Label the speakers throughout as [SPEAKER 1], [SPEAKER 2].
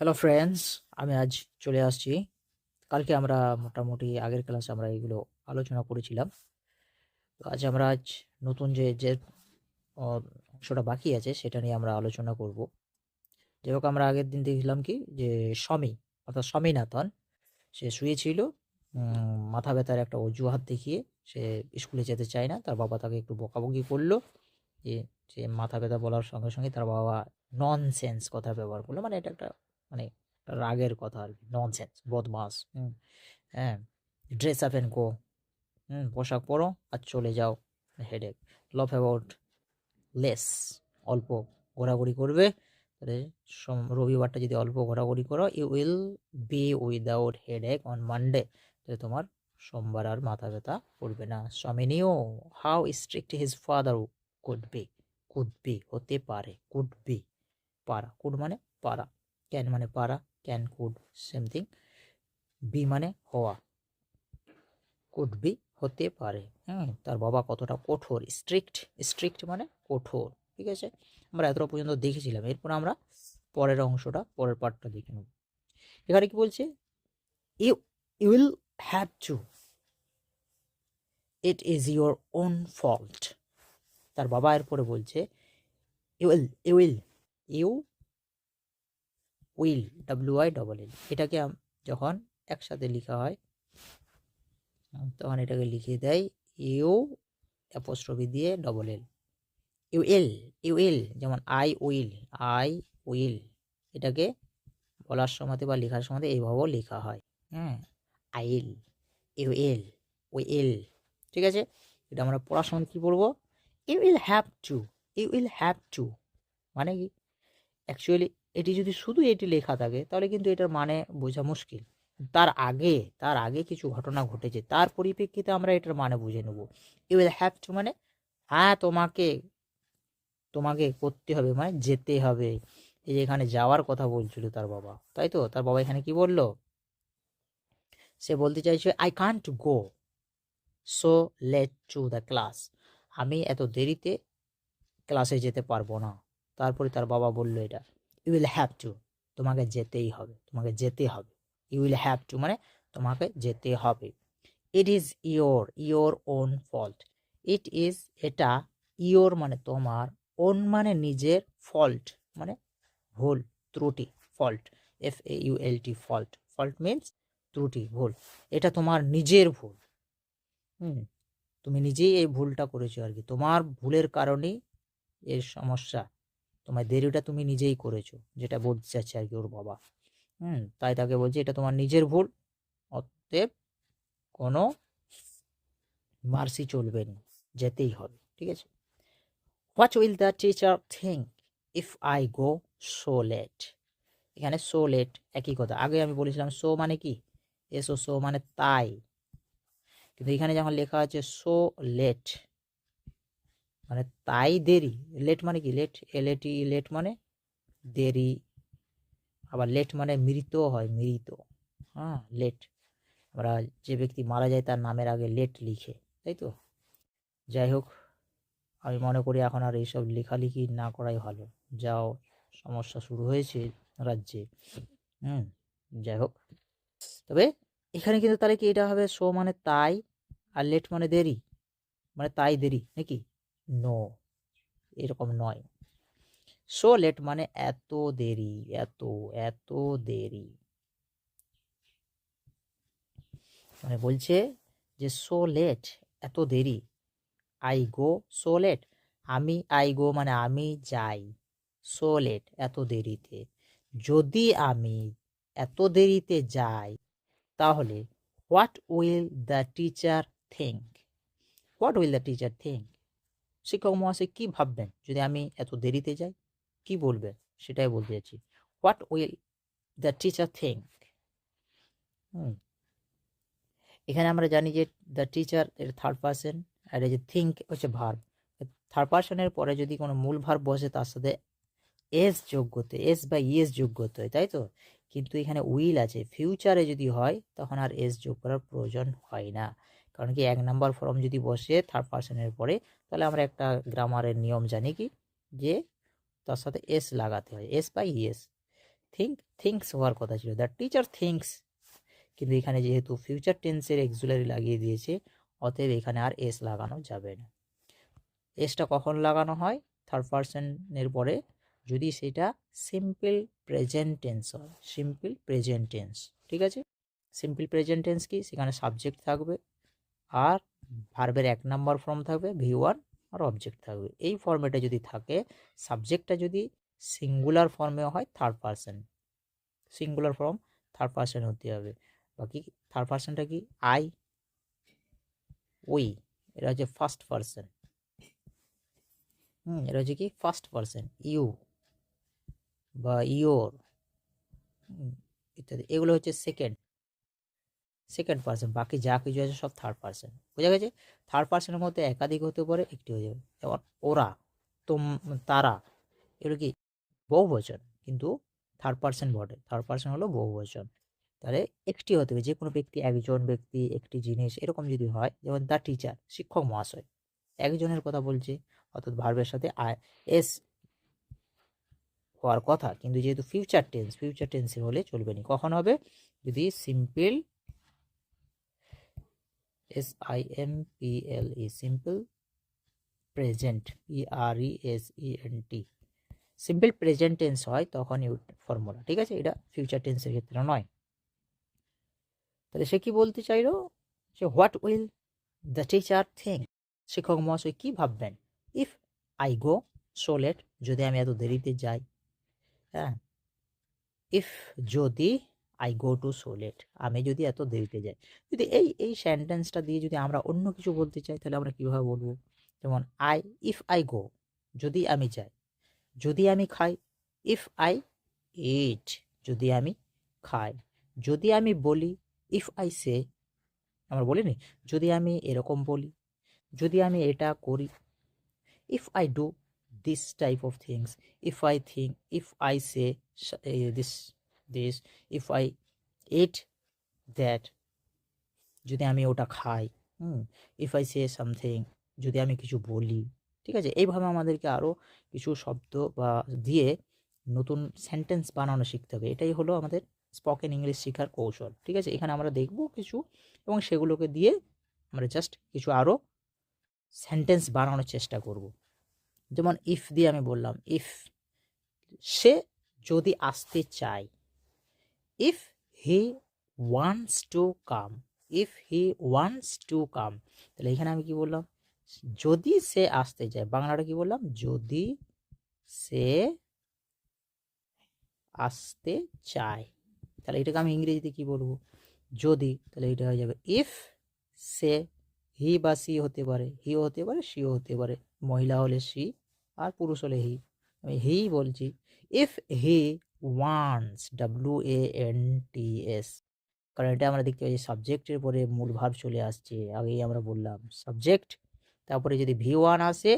[SPEAKER 1] Hello friends, আমি আজ চলে আসছি। কালকে আমরা মোটামুটি আগের ক্লাসে আমরা এগুলো আলোচনা করেছিলাম। তো আজ নতুন যে অ অংশটা বাকি আছে সেটা নিয়ে আমরা আলোচনা করব। যাই হোক, আমরা আগের দিন দেখলাম কি যে সমী অর্থাৎ স্বামীনাথন সে শুয়েছিল। মাথা ব্যথার একটা অজুহাত দেখিয়ে সে স্কুলে যেতে চায় না। তার বাবা তাকে একটু বকাবকি করলো যে সে মাথা ব্যথা বলার সঙ্গে সঙ্গে তার বাবা ননসেন্স কথা ব্যবহার করলো। মানে এটা একটা মানে রাগের কথা আর কি। ননসেন্স, বদমাস। হ্যাঁ, ড্রেস আপ অ্যান্ড গো। পোশাক পরো আর চলে যাও। হেডেক। লাভ অ্যাবাউট লেস, অল্প ঘোরাঘুরি করবে। তাহলে রবিবারটা যদি অল্প ঘোরাঘুরি করো, you will be without headache on Monday. তাহলে তোমার সোমবার আর মাথা ব্যথা পড়বে না। স্বামী নিও how strict his father could be হতে পারে, কুড বি পারা, কুড মানে পারা, ক্যান মানে পারা, can could same thing, be মানে হওয়া, কুড বি হতে পারে। তার বাবা কতটা কঠোর, স্ট্রিক্ট মানে কঠোর। ঠিক আছে, আমরা এতটা পর্যন্ত দেখেছিলাম। এরপর আমরা পরের অংশটা, পরের পার্টটা দেখে নেব। এখানে কি বলছে, you will have to, it is your own fault. তার বাবা এরপরে বলছে you will, you will, WILL। এটাকে যখন একসাথে লেখা হয় তখন এটাকে লিখে দেয় ইউ অ্যাপোস্ট্রফি দিয়ে LL। ইউ উইল, যেমন আই উইল, এটাকে বলার সময় বা লেখার সময় এইভাবেও লেখা হয়। আইল, ইউ উইল। ঠিক আছে, এটা আমরা পড়ার সময় কী বলবো, ইউ উইল হ্যাভ টু। মানে কি, অ্যাকচুয়ালি এটি যদি শুধু এটি লেখা থাকে তাহলে কিন্তু এটার মানে বোঝা মুশকিল। তার আগে কিছু ঘটনা ঘটেছে, তার পরিপ্রেক্ষিতে আমরা এটার মানে বুঝে নেব। ইউ উইল হ্যাভ টু মানে হ্যাঁ, তোমাকে করতে হবে, মানে যেতে হবে। এই যে এখানে যাওয়ার কথা বলছিল তার বাবা, তাই তো? তার বাবা এখানে কি বলল, সে বলতে চাইছে I can't go so late to the class. আমি এত দেরিতে ক্লাসে যেতে পারবো না। তারপরে তার বাবা বলল এটা, ইউ উইল হ্যাভ টু, তোমাকে যেতেই হবে, তোমাকে যেতে হবে। ইউ উইল হ্যাভ টু মানে তোমাকে যেতে হবে। It is your own fault. It is এটা, ইয়োর মানে তোমার, ওন মানে নিজের, ফল্ট মানে ভুল, ত্রুটি, ফল্ট, FAULT, ফল্ট মিনস ত্রুটি, ভুল। এটা তোমার নিজের ভুল। তুমি নিজেই এই ভুলটা করেছো আর কি। তোমার ভুলের কারণেই এর সমস্যা, তোমার দেরিটা তুমি নিজেই করেছো, যেটা বলতে চাচ্ছে আর কি ওর বাবা। তাই তাকে বলছে এটা তোমার নিজের ভুল, অতএব কোনো মার্সি চলবে না, যেতেই হবে। ঠিক আছে, what will the teacher think if I go so late. এখানে সো লেট একই কথা। আগে আমি বলেছিলাম সো মানে কি, সো মানে তাই, কিন্তু এখানে যখন লেখা আছে সো লেট মানে তাই দেরি। লেট মানে কি, LAT, লেট মানে দেরি। আবার লেট মানে মৃত হয়, মৃত। লেট, আমরা যে ব্যক্তি মারা যায় তার নামের আগে লেট লিখে, তাই তো? যাই হোক, আমি মনে করি এখন আর এইসব লেখালেখি না করাই ভালো, যাও সমস্যা শুরু হয়েছে রাজ্যে। যাই হোক, তবে এখানে কিন্তু তাহলে কি এটা হবে, সো মানে তাই আর লেট মানে দেরি, মানে তাই দেরি নাকি? নো, এরকম নয়। সো লেট মানে এত দেরি, এত দেরি। মানে বলছে যে সো লেট এত দেরি, I go so late, I go মানে আমি যাই, সো লেট এত দেরিতে। যদি আমি এত দেরিতে যাই তাহলে what will the teacher think. শিক্ষক মহাশয় কি ভাববেন যদি আমি এত দেরিতে যাই, কি বলবেন সেটাই বলতে চাচ্ছি। What will the teacher think. এখানে আমরা জানি যে দ্য টিচার এর থার্ড পার্সন, আর এই যে থিঙ্ক হচ্ছে ভার্ব। থার্ড পার্সনের পরে যদি কোনো মূল ভার্ব বসে তার সাথে এস যোগ করতে, এস বা ইএস যোগ করতে হয়, তাই তো? কিন্তু এখানে উইল আছে, ফিউচারে যদি হয় তখন আর এস যোগ করার প্রয়োজন হয় না। কারণ কি, 1 নাম্বার ফর্ম যদি বসে থার্ড পার্সনের পরে, তাহলে আমরা একটা গ্রামারের নিয়ম জানি কি, যে তার সাথে এস লাগাতে হয়, এস বা ইএস। থিঙ্কস হওয়ার কথা ছিল, দ্য টিচার থিঙ্কস, কিন্তু এখানে যেহেতু ফিউচার টেন্সের অক্সিলারি লাগিয়ে দিয়েছে, অতএব এখানে আর এস লাগানো যাবে না। এসটা কখন লাগানো হয়? থার্ড পারসনের পরে, যদি সেটা সিম্পল প্রেজেন্ট টেন্স হয়। সিম্পল প্রেজেন্ট টেন্স, ঠিক আছে? সিম্পল প্রেজেন্ট টেন্স কি? সেখানে সাবজেক্ট থাকবে আর ভার্বের 1 নাম্বার ফর্ম থাকবে V1 আর অবজেক্ট থাকবে। এই ফর্মেটে যদি থাকে, সাবজেক্টটা যদি সিঙ্গুলার ফর্মে হয় third person, singular form third person হতে হবে। বাকি থার্ড পারসনটা কি? আই, উই, এটা হচ্ছে ফার্স্ট পারসন। এটা হচ্ছে কি? First person. ইউ বা ইয়োর ইত্যাদি, এগুলো হচ্ছে সেকেন্ড পারসন। বাকি যা কিছু আছে সব থার্ড পারসন। বোঝা গেছে? থার্ড পারসনের মধ্যে একাধিক হতে পারে, একটি হয়ে যাবে। যেমন ওরা, তারা, এগুলো কি? বহুবচন, কিন্তু থার্ড পারসন বটে। থার্ড পারসন হলো বহুবচন। তাহলে একটি হতে হবে, যে কোনো ব্যক্তি, একজন ব্যক্তি, একটি জিনিস, এরকম যদি হয়। যেমন দ্য টিচার, শিক্ষক মহাশয়, একজনের কথা বলছে, অর্থাৎ ভার্বের সাথে এস হওয়ার কথা, কিন্তু যেহেতু ফিউচার টেন্সের হলে চলবে না। কখন হবে? যদি simple SIMPLE, simple present PRESENT, simple present tense হয়, তখন ফর্মুলা, ঠিক আছে? এটা ফিউচার টেন্সের ক্ষেত্রে নয়। তাহলে সে কি বলতে চাইলো? যে what will the teacher think, শিক্ষক মহাশয় কি ভাববেন, if I go so late, যদি আমি এত দেরিতে যাই। হ্যাঁ, ইফ, যদি, I go to so late, আমি যদি এত দেরিতে যাই। যদি এই সেন্টেন্সটা দিয়ে যদি আমরা অন্য কিছু বলতে চাই, তাহলে আমরা কীভাবে বলবো? যেমন ইফ আই গো, যদি আমি যাই। যদি আমি খাই, ইফ আই ইট, যদি আমি খাই। যদি আমি বলি, ইফ আই সে, আমরা বলিনি? যদি আমি এরকম বলি, যদি আমি এটা করি, if I do this type of things, if I think, if I say this, if I eat that, যদি আমি ওটা খাই। if I say something, যদি আমি কিছু বলি। ঠিক আছে? এইভাবে আমাদেরকে আরও কিছু শব্দ বা দিয়ে নতুন সেন্টেন্স বানানো শিখতে হবে। এটাই হলো আমাদের স্পোকেন ইংলিশ শেখার কৌশল। ঠিক আছে? এখানে আমরা দেখব কিছু, এবং সেগুলোকে দিয়ে আমরা জাস্ট কিছু আরও সেন্টেন্স বানানোর চেষ্টা করব। যেমন ইফ দিয়ে আমি বললাম, ইফ সে যদি আসতে চায়, if he wants to come, if he wants to come. তাহলে এখানে আমি কি বললাম? যদি সে আসতে চায়। বাংলাটা কি বললাম? যদি সে আসতে চায়। তাহলে এটাকে আমি ইংরেজিতে কি বলবো? যদি। তাহলে এটা হয়ে যাবে ইফ সে, হি বা সি হতে পারে, হিও হতে পারে, সিও হতে পারে। মহিলা হলে সি আর পুরুষ হলে হি। আমি হি বলছি। ইফ হি ওয়ান্টস, WANTS, কারণ এটা আমরা দেখতে পাচ্ছি সাবজেক্টের পরে মূল ভার্ব চলে আসছে। আগেই আমরা বললাম সাবজেক্ট, তারপরে যদি V1 আসে,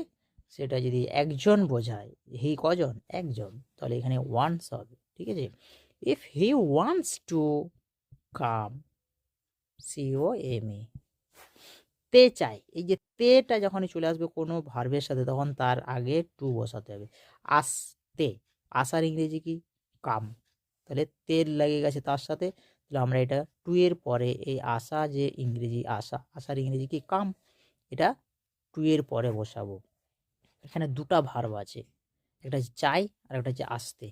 [SPEAKER 1] সেটা যদি একজন বোঝায়, হি কজন? একজন, তাহলে এখানে ওয়ান্টস হবে। ঠিক আছে? If he wants to come, COME, তে চাই। এই যে তেটা যখনই চলে আসবে কোনো ভার্বের সাথে, তখন তার আগে টু বসাতে হবে। আসতে, আসার ইংরেজি কি? কাম। তাহলে তেল লেগে গেছে তার সাথে, তাহলে আমরা এটা টু এর পরে এই আসা, যে ইংরেজি আসার ইংরেজি কি? কাম। এটা টু এর পরে বসাবো। এখানে দুটা ভার্ব আছে, একটা হচ্ছে চাই আর একটা হচ্ছে আসতে।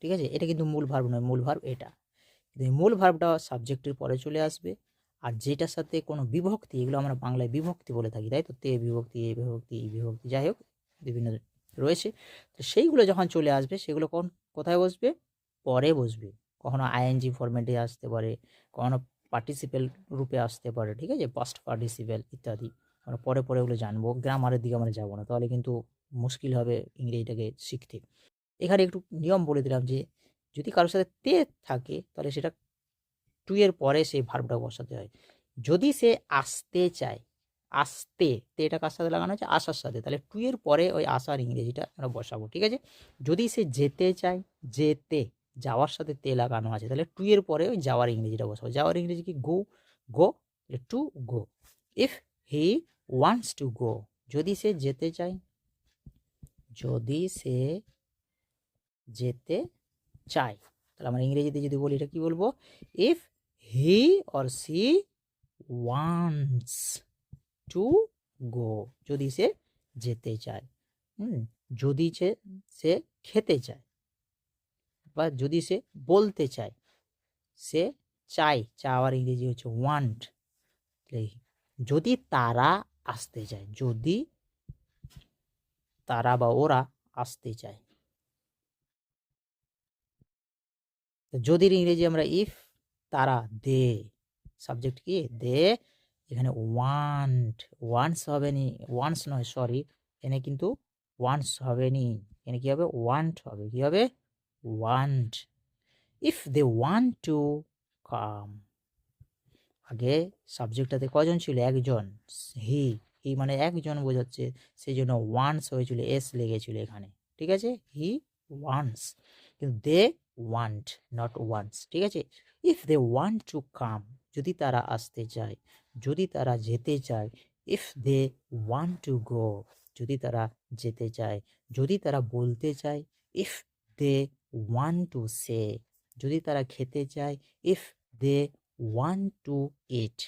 [SPEAKER 1] ঠিক আছে? এটা কিন্তু মূল ভার্ব নয়, মূল ভার্ব এটা। কিন্তু এই মূল ভার্বটা সাবজেক্টের পরে চলে আসবে, আর যেটার সাথে কোনো বিভক্তি, এগুলো আমরা বাংলায় বিভক্তি বলে থাকি, তাই তো? তে বিভক্তি, এ বিভক্তি, ই বিভক্তি, যাই হোক বিভিন্ন রয়েছে। তো সেইগুলো যখন চলে আসবে, সেগুলো কোথায় বসবে? পরে বসবে। কখনো ING ফরম্যাটে আসতে পারে, কখনো পার্টিসিপেল রূপে আসতে পারে। ঠিক আছে? পাস্ট পার্টিসিপেল ইত্যাদি। আমরা পরে পরে ওগুলো জানবো, গ্রামারের দিকে আমরা যাবো না, তাহলে কিন্তু মুশকিল হবে ইংরেজিটাকে শিখতে। এখানে একটু নিয়ম বলে দিলাম যে যদি কারোর সাথে তে থাকে, তাহলে সেটা টু এর পরে সেই ভার্বটা বসাতে হয়। যদি সে আসতে চায়, আসতে, তেটা কার সাথে লাগানো হচ্ছে? আসার সাথে, তাহলে টু এর পরে ওই আসার ইংরেজিটা আমরা বসাবো। ঠিক আছে? যদি সে যেতে চায়, যেতে, যাওয়ার সাথে তে লাগানো আছে, তাহলে টু এর পরে ওই যাওয়ার ইংরেজিটা বসাবো। যাওয়ার ইংরেজি কি? Go, go, to go. If he wants to go, যদি সে যেতে চায়, যদি সে যেতে চায়, তাহলে আমরা ইংরেজিতে যদি বলি এটা কি বলবো, if he or she wants to go, যদি সে যেতে চায়, যদি সে খেতে চায়, বা যদি সে বলতে চায়, সে চাওয়ার ইংরেজি হচ্ছে ওয়ান্ট। যদি তারা আসতে চায়, যদি তারা বা ওরা আসতে চায়, যদির ইংরেজি আমরা ইফ, তারা দে, সাবজেক্ট কি দে, এখানে ওয়ান্টস হবে নি, ওয়ান্টস নয় সরি, এখানে কিন্তু ওয়ান্টস হবে নি, এখানে কি হবে ওয়ান্ট হবে, কি হবে want. If they want to come, আগে সাবজেক্টটাতে কজন ছিল, একজন, হি, হি মানে একজন বোঝাচ্ছে, সেই জন্য ওয়ান্টস হয়েছিল, এস লেগেছিল এখানে, ঠিক আছে, হি ওয়ান্টস, কিন্তু দে ওয়ান্ট, নট ওয়ান্টস, ঠিক আছে। If they want to come, যদি তারা আসতে চায়, যদি তারা যেতে চায়, if they want to go, যদি তারা যেতে চায়, যদি তারা বলতে চায়, if they want to say, যদি তারা খেতে চায়, if they want to eat,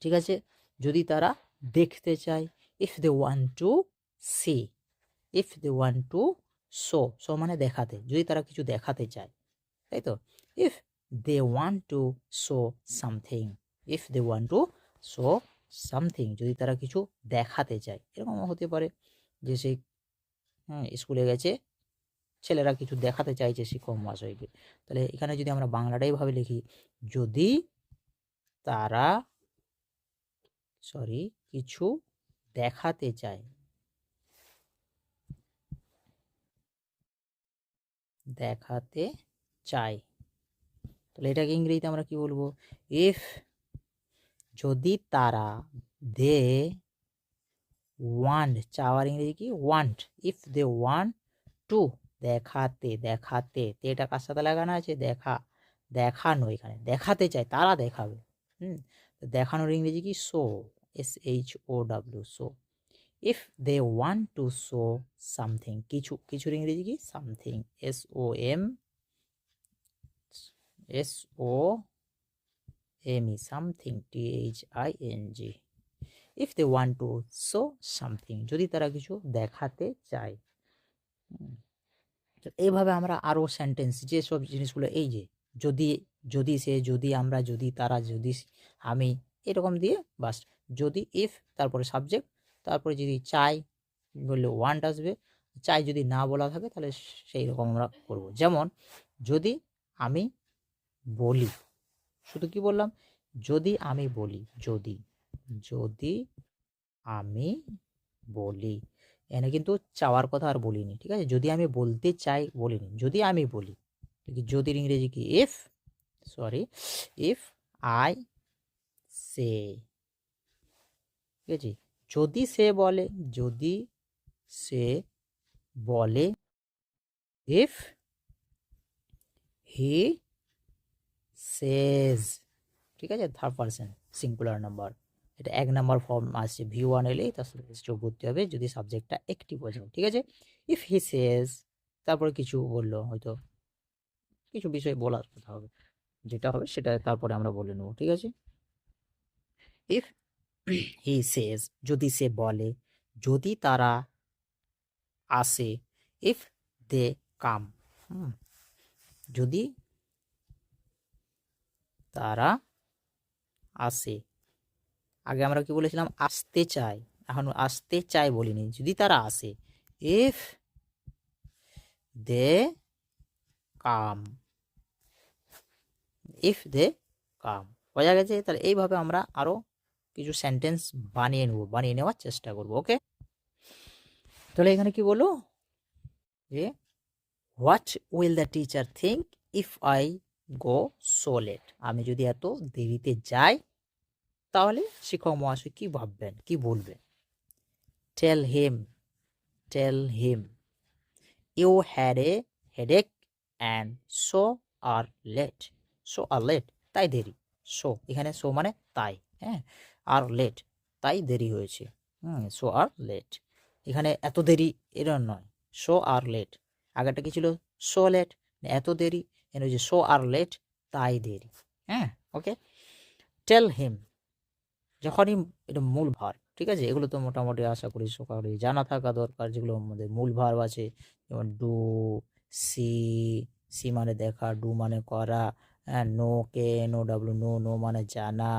[SPEAKER 1] ঠিক আছে, যদি তারা দেখতে চায়, if they want to see, if they want to show মানে দেখাতে, যদি তারা কিছু দেখাতে চায়, তাই তো, if they want to show something, if they want to show something, যদি তারা কিছু দেখাতে চায়, এরকম হতে পারে যে সেই স্কুলে গেছে, ছেলেরা কিছু দেখাতে চাইছে শিক্ষক মহাশয়কে, তাহলে এখানে যদি আমরা বাংলাটাই ভাবে লিখি, যদি তারা কিছু দেখাতে চায়, তাহলে এটাকে ইংরেজিতে আমরা কি বলবো, ইফ, যদি তারা, দে ওয়ান্ট, চাওয়ার ইংরেজি কি want, if they want to, দেখাতে এটা কার সাথে লাগানো আছে, দেখানো, এখানে দেখাতে চায়, তারা দেখাবে, দেখানোর ইংরেজি কি show, SHOW, show. If they want to show something, কিছুর ইংরেজি কি something, SOME, something, THING, if they want to show something, যদি তারা কিছু দেখাতে চায়। এইভাবে আমরা আরও সেন্টেন্স, যেসব জিনিসগুলো, এই যে যদি সে, যদি আমরা, যদি তারা, যদি আমি, এরকম দিয়ে বাস, যদি ইফ, তারপরে সাবজেক্ট, তারপরে যদি চাই বললে ওয়ান্ট আসবে, চাই যদি না বলা থাকে তাহলে সেই রকম আমরা করব। যেমন যদি আমি বলি, শুধু কি বললাম, যদি আমি বলি, যদি আমি বলি, এখানে কিন্তু চাওয়ার কথা আর বলিনি, ঠিক আছে, যদি আমি বলতে চাই বলিনি, যদি আমি বলি, যদির ইংরেজি কি ইফ, ইফ আই সে, ঠিক আছে, যদি সে বলে, ইফ হি সেজ, ঠিক আছে, থার্ড পারসন সিঙ্গুলার নাম্বার, এটা 1 নাম্বার ফর্ম আসছে, V1 এলেই তার সাথে যোগ করতে হবে যদি সাবজেক্টটা একটিভ হয়ে যায়, ঠিক আছে। ইফ হি সেজ, তারপরে কিছু বললো, হয়তো কিছু বিষয় বলার কথা হবে, যেটা হবে সেটা তারপরে আমরা বলে নেব, ঠিক আছে। ইফ হি সেজ, যদি সে বলে, যদি তারা আসে, ইফ দে কাম, যদি তারা আসে, আগে আমরা কি বলেছিলাম, আসতে চাই, এখন আসতে চাই বলিনি, যদি তারা আসে, if they come, if they কাম, বোঝা গেছে। তাহলে এইভাবে আমরা আরো কিছু সেন্টেন্স বানিয়ে নেওয়ার চেষ্টা করব, ওকে। তাহলে এখানে কি বলো, যে what will the teacher think if I go so late, আমি যদি এত দেরিতে যাই তাহলে শিক্ষক মহাশয় কি ভাববেন, কি বলবেন। Tell him you had a headache and so are late, তাই দেরি, এখানে মানে তাই, হ্যাঁ, আর লেট, তাই দেরি হয়েছে, সো আর লেট, এখানে এত দেরি এর নয়, সো আর লেট, আগেরটা কি ছিল, সো লেট, এত দেরি, এখানে যে সো আর লেট, তাই দেরি। হ্যাঁ, ওকে। টেল হিম, যখনই এটা মূল ভার্ব, ঠিক আছে? এগুলো তো মোটামুটি আশা করি সকালে জানা থাকা দরকার, যেগুলো আমাদের মূল ভার্ব আছে, যেমন ডু, সি, সি মানে দেখা, ডু মানে করা, নো, কে নো ডাব্লু, নো, নো মানে জানা,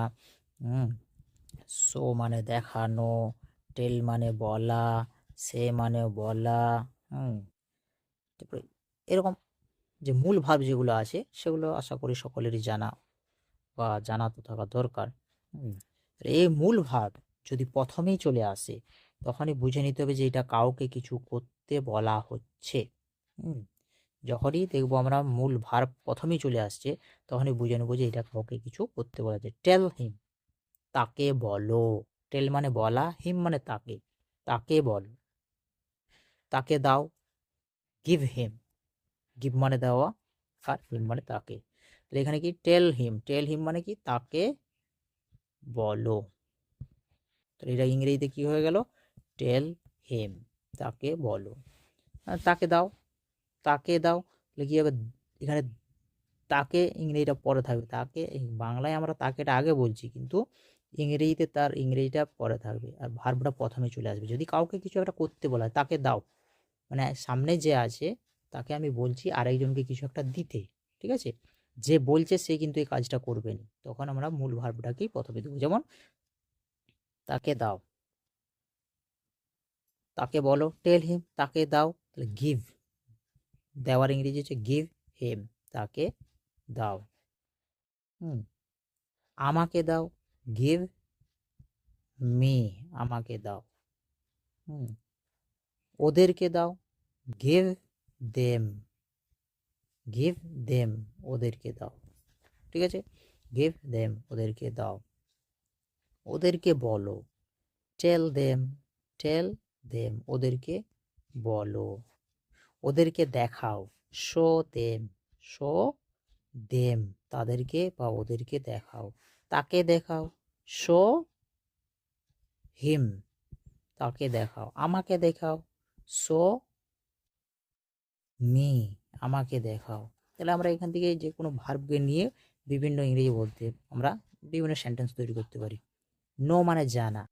[SPEAKER 1] সো মানে দেখানো, টেল মানে বলা, সে মানে বলা, তারপরে এরকম যে মূল ভার্ব যেগুলো আছে সেগুলো আশা করি সকলেরই জানা বা জানা তো থাকা দরকার। এই মূল ভার্ব যদি প্রথমেই চলে আসে তখনই বুঝে নিতে হবে যে এটা কাউকে কিছু করতে বলা হচ্ছে। যখনই দেখবো আমরা মূল ভার্ব প্রথমেই চলে আসছে তখনই বুঝে নেবো যে এটা কাউকে কিছু করতে বলা হচ্ছে। টেল হিম, তাকে বলো। টেল মানে বলা, হিম মানে তাকে, তাকে বলো। তাকে দাও, গিভ হিম, গিভ মানে দেওয়া, আর হিম মানে তাকে। তাহলে এখানে কি টেল হিম, টেল হিম মানে কি তাকে বলো। তাহলে এটা ইংরেজিতে কি হয়ে গেল? টেল হিম, তাকে বলো। তাকে দাও, তাকে দাও, তাহলে কি হবে? এখানে তাকে ইংরেজিটা পরে থাকবে, তাকে বাংলায় আমরা তাকেটা আগে বলছি, কিন্তু ইংরেজিতে তার ইংরেজিটা পরে থাকবে আর ভার্বটা প্রথমে চলে আসবে। যদি কাউকে কিছু একটা করতে বলা হয়, তাকে দাও মানে সামনে যে আছে তাকে আমি বলছি আরেকজনকে কিছু একটা দিতে, ঠিক আছে? যে বলছে সে কিন্তু এই কাজটা করবে না, তখন আমরা মূল ভার্বটাকেই প্রথমে দেবো। যেমন তাকে দাও, তাকে বলো, টেল হিম, তাকে দাও, তাহলে গিভ, দেওয়ার ইংরেজি হচ্ছে গিভ হিম, তাকে দাও। আমাকে দাও, গিভ মি, আমাকে দাও। ওদেরকে দাও, গিভ দেম, গিভ দেম, ওদেরকে দাও, ঠিক আছে? গিভ দেম, ওদেরকে দাও। ওদেরকে বলো, টেল দেম, টেল দেম, ওদেরকে বলো। ওদেরকে দেখাও, শো দেম, শো দেম, তাদেরকে বা ওদেরকে দেখাও। তাকে দেখাও, শো হিম, তাকে দেখাও। আমাকে দেখাও, শো মি, আমাকে দেখাও। তাহলে আমরা এখান থেকে যে কোনো ভার্বকে নিয়ে বিভিন্ন ইংরেজি বলতে আমরা বিভিন্ন সেন্টেন্স তৈরি করতে পারি। নো মানে জানা,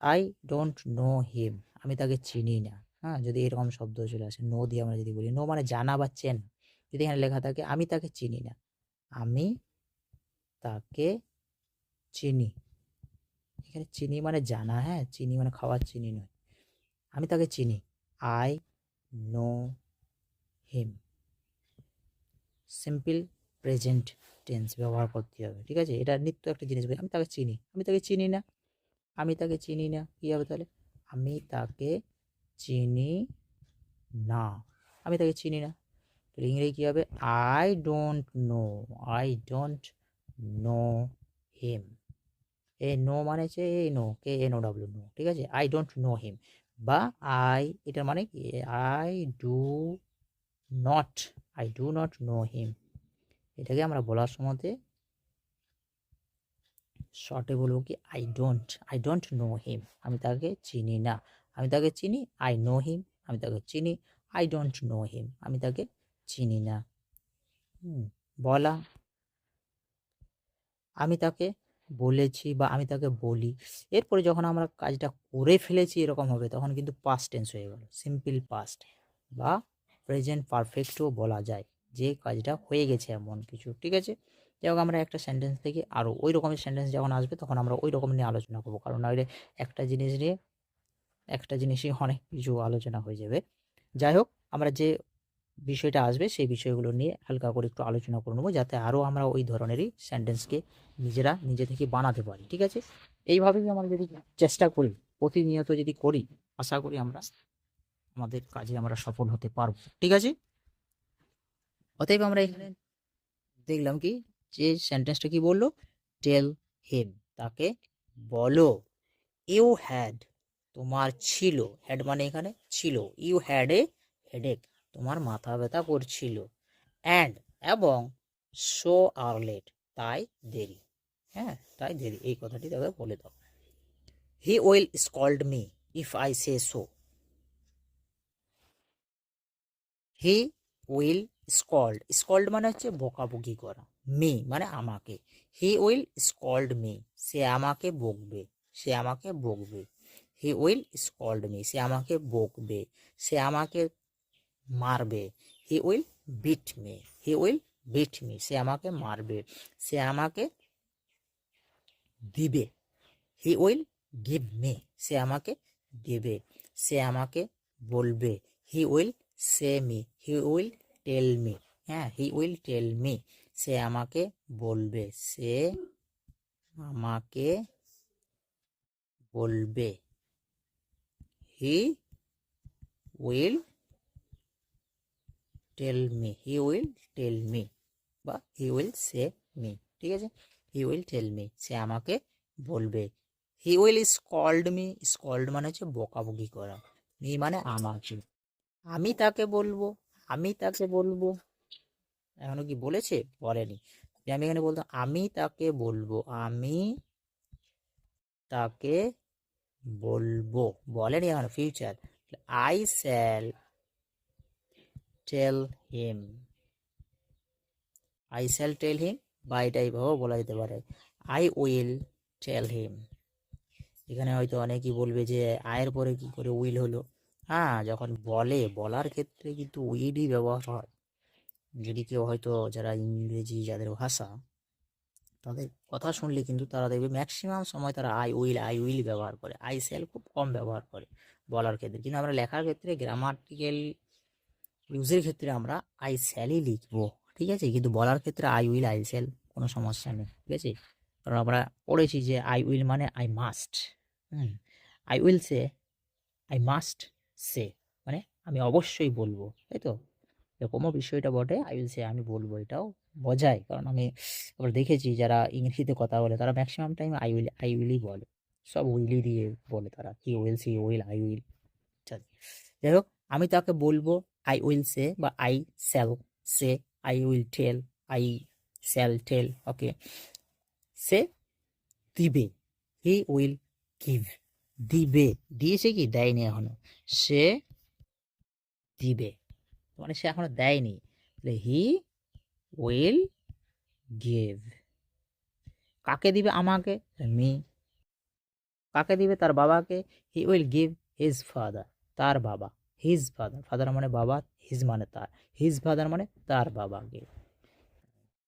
[SPEAKER 1] আই ডোন্ট নো হিম, আমি তাকে চিনি না। হ্যাঁ, যদি এরকম শব্দ চলে আসে নো দিয়ে আমরা যদি বলি, নো মানে জানা বা চেনা, যদি এখানে লেখা থাকে আমি তাকে চিনি না, আমি তাকে চিনি, এখানে চিনি মানে জানা, হ্যাঁ, চিনি মানে খাওয়ার চিনি নয়, আমি তাকে চিনি, I know him. Simple present tense ব্যবহার করতে হবে, ঠিক আছে? এটা নিত্য একটা জিনিস, আমি তাকে চিনি, আমি তাকে চিনি না, আমি তাকে চিনি না, কী হবে তাহলে? আমি তাকে চিনি না, আমি তাকে চিনি না। তাহলে ইংরেজি কী হবে? I don't know, I don't know him. এ নো মানে হচ্ছে এ know, K N O W, know, ঠিক আছে? আই ডোন্ট নো হিম, বা আই, এটার মানে কি? I do not, I do not know him. এটাকে আমরা বলার সময়তে শর্টে বলবো কি আই ডোন্ট নো হিম, আমি তাকে চিনি না। আমি তাকে চিনি, আই নো হিম, আমি তাকে চিনি, আই ডোন্ট নো হিম, আমি তাকে চিনি না। বলা, আমি তাকে বলেছি বা আমি তাকে বলি। এরপরে যখন আমরা কাজটা করে ফেলেছি এরকম হবে, তখন কিন্তু পাস্ট টেন্স হয়ে গেল, সিম্পল পাস্ট বা প্রেজেন্ট পারফেক্টও বলা যায়, যে কাজটা হয়ে গেছে এমন কিছু, ঠিক আছে? যাই হোক, আমরা একটা সেন্টেন্স থেকে আরও ওই রকমের সেন্টেন্স যখন আসবে তখন আমরা ওই রকম নিয়ে আলোচনা করবো, কারণ নাহলে একটা জিনিস নিয়ে একটা জিনিসই অনেক কিছু আলোচনা হয়ে যাবে। যাই হোক, আমরা যে বিষয়টা আসবে সেই বিষয়গুলো নিয়ে হালকা করে একটু আলোচনা করে নেবো, যাতে আরও আমরা ওই ধরনেরই সেন্টেন্সকে নিজে থেকে বানাতে পারি, ঠিক আছে? এইভাবেই আমরা যদি চেষ্টা করি, প্রতিনিয়ত যদি করি, আশা করি আমরা আমাদের কাজে আমরা সফল হতে পারবো, ঠিক আছে? অতএব আমরা এখানে দেখলাম কি, যে সেন্টেন্সটা কি বললো? টেল হিম, তাকে বলো। ইউ হ্যাড, তোমার ছিল, হ্যাড মানে এখানে ছিল, ইউ হ্যাড এ হেডেক, তোমার মাথা ব্যথা করছিল, অ্যান্ড এবং সো আর লেট, তাই দেরি। হ্যাঁ, তাই দেরি, এই কথাটি তাকে বলে দাও। He will scold me if I say so, he will scold, scold মানে হচ্ছে বকাবকি করা, মি মানে আমাকে, হি উইল স্কল্ড মি, সে আমাকে বকবে, সে আমাকে বকবে, হি উইল স্কল্ড মি, সে আমাকে বকবে, সে আমাকে মারবে, he will beat me, he will beat me, সে আমাকে মারবে, সে আমাকে দিবে, হি উইল গিভ মি, সে আমাকে দেবে, সে আমাকে বলবে, he will say me, he will tell me, হ্যাঁ হি উইল টেল মি, সে আমাকে বলবে, সে আমাকে বলবে, he will tell me, he will tell me বা হি উইল সে মি, ঠিক আছে, হি উইল টেল মি, সে আমাকে বলবে, he will scold me, scold মানে হচ্ছে বকাবকি করা, মি মানে আমাকে, আমি তাকে বলবো, আমি তাকে বলবো, এখনো কি বলেছে, বলেনি, আমি এখানে বলতাম আমি তাকে বলবো, আমি তাকে বলবো, বলেনি এখন future, I shall tell him, I shall tell him বা এটা এইভাবেও বলা যেতে পারে আই উইল টেল হিম। এখানে হয়তো অনেকেই বলবে যে আয়ের পরে কি করে উইল হলো, হ্যাঁ যখন বলে, বলার ক্ষেত্রে কিন্তু উইলই ব্যবহার হয়। যদি কেউ হয়তো যারা ইংরেজি যাদের ভাষা, তাদের কথা শুনলে কিন্তু তারা দেখবে ম্যাক্সিমাম সময় তারা আই উইল ব্যবহার করে, আই শ্যাল খুব কম ব্যবহার করে বলার ক্ষেত্রে, কিন্তু আমরা লেখার ক্ষেত্রে গ্রামাটিক্যাল ইউজের ক্ষেত্রে আমরা আই শ্যালই লিখবো, ঠিক আছে, কিন্তু বলার ক্ষেত্রে আই উইল আই শ্যাল কোনো সমস্যা নেই, ঠিক আছে, কারণ আমরা পড়েছি যে আই উইল মানে I must, I will say, I must say মানে আমি অবশ্যই বলবো, তাই তো, এরকমও বিষয়টা বটে, আই উইল সে আমি বলবো, এটাও বোঝায়, কারণ আমি আবার দেখেছি যারা ইংরেজিতে কথা বলে তারা ম্যাক্সিমাম টাইম আই উইলই বলে, সব উইলই দিয়ে বলে তারা, he will see will I will ইত্যাদি। যাই হোক, আমি তাকে বলবো, আই উইল সে বা I shall say, I will tell, I shall tell, okay, সে দিবে, হি উইল গিভ, দিবে, দিয়েছে কি দেয়নি এখনো, সে দিবে, মানে সে এখনো দেয়নি, তাহলে হি উইল গিভ, কাকে দিবে, আমাকে, মি, কাকে দিবে, তার বাবাকে, he will give his father, তার বাবা, হিজ ফাদার, ফাদার মানে বাবা, হিজ মানে তার, হিজ ফাদার মানে তার বাবাকে,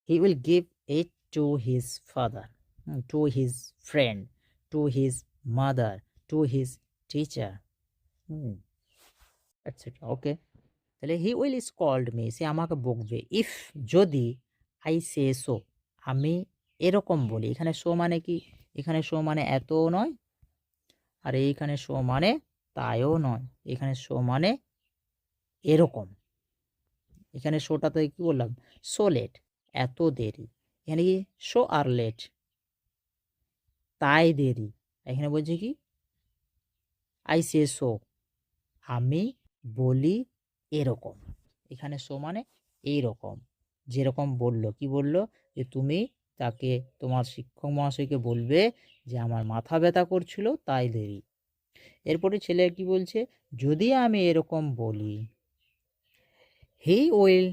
[SPEAKER 1] he will give it to his father, to his friend, to his mother, to his teacher, etcetera, okay, তাহলে হি উইল স্কল্ড মি, সে আমাকে বকবে, ইফ যদি আই সে সো, আমি এরকম বলি, এখানে শো মানে কি, এখানে শো মানে এতও নয়, আর এইখানে শো মানে তাইও নয়, এখানে শো মানে এরকম, এখানে শোটাতে কি বললাম, সো লেট, এত দেরি, এখানে কি শো আর লেট, তাই দেরি, এখানে বলছে কি আই সে সো, আমি বলি এরকম, এখানে শো মানে এইরকম, যেরকম বললো, কি বললো, যে তুমি তাকে, তোমার শিক্ষক মহাশয়কে বলবে যে আমার মাথা ব্যথা করছিল তাই দেরি। এরপরে ছেলে কি বলছে, যদি আমি এরকম বলি, he will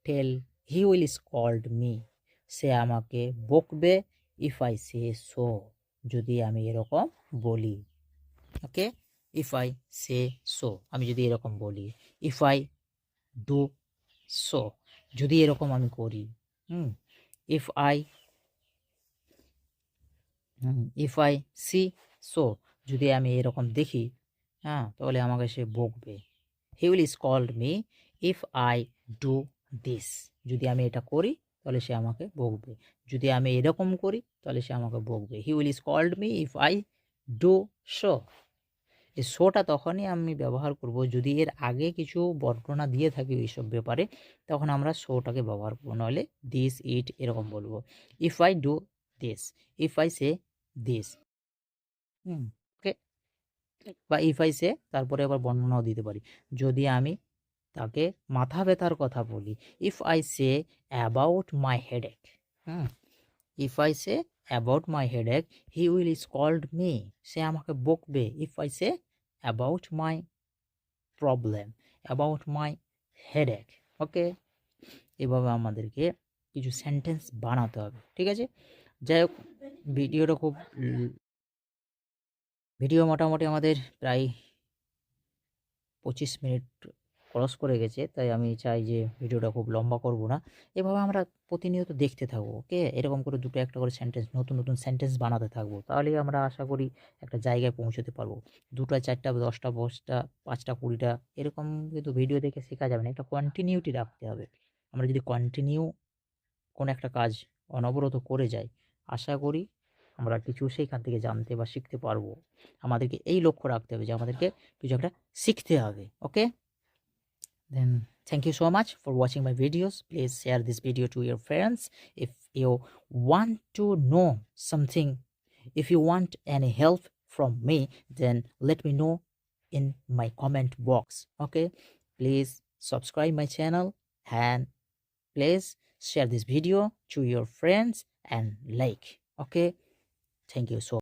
[SPEAKER 1] tell, he will scold me, সে আমাকে বকবে, ইফ আই সে সো, যদি আমি এরকম বলি, ওকে, ইফ আই সে সো, আমি যদি এরকম বলি, ইফ আই ডু সো, যদি এরকম আমি করি, if I if I see so, যদি আমি এরকম দেখি, হ্যাঁ তাহলে আমাকে সে বকবে, he will scold me if I do this, যদি আমি এটা করি তাহলে সে আমাকে বকবে, যদি আমি এরকম করি তাহলে সে আমাকে বকবে, he will scold me if I do so. এই শোটা তখনই আমি ব্যবহার করব যদি এর আগে কিছু বর্ণনা দিয়ে থাকি এইসব ব্যাপারে, তখন আমরা শোটাকে ব্যবহার করবো, নাহলে দিস ইট এরকম বলবো, if I do this, if I say this, okay, বা ইফ আই সে তারপরে আবার বর্ণনাও দিতে পারি, যদি আমি তাকে মাথা ব্যথার কথা বলি, if I say about my headache, if I say about my headache, he will scold me, সে আমাকে বকবে, if I say about my problem, about my headache, okay, এভাবে আমাদেরকে কিছু সেন্টেন্স বানাতে হবে, ঠিক আছে? যাই হোক, ভিডিওটা খুব ভিডিও মোটামুটি আমাদের প্রায় 25 মিনিট ক্রস করে গেছে। তাই আমি চাই যে ভিডিওটা খুব লম্বা করব না। এভাবে আমরা প্রতিনিয়ত দেখতে থাকবো, ওকে? এরকম করে ২ টা ১ টা করে সেন্টেন্স, নতুন সেন্টেন্স বানাতে থাকবো। তাহলেই আমরা আশা করি একটা জায়গায় পৌঁছতে পারবো। ২ টা ৪ টা ১০ টা ২০ টা ৫ টা ২০ টা এরকম কিন্তু ভিডিও দেখে শেখা যাবে না। একটা কন্টিনিউটি রাখতে হবে। আমরা যদি কন্টিনিউ কোনো একটা কাজ অনবরত করে যাই, আশা করি আমরা কিছু সেইখান থেকে জানতে বা শিখতে পারবো। আমাদেরকে এই লক্ষ্য রাখতে হবে যে আমাদেরকে কিছু একটা শিখতে হবে, ওকে? Then thank you so much for watching my videos. Please share this video to your friends. If you want to know something, if you want any help from me, then let me know in my comment box, okay? Please subscribe my channel and please share this video to your friends and like, okay? Thank you so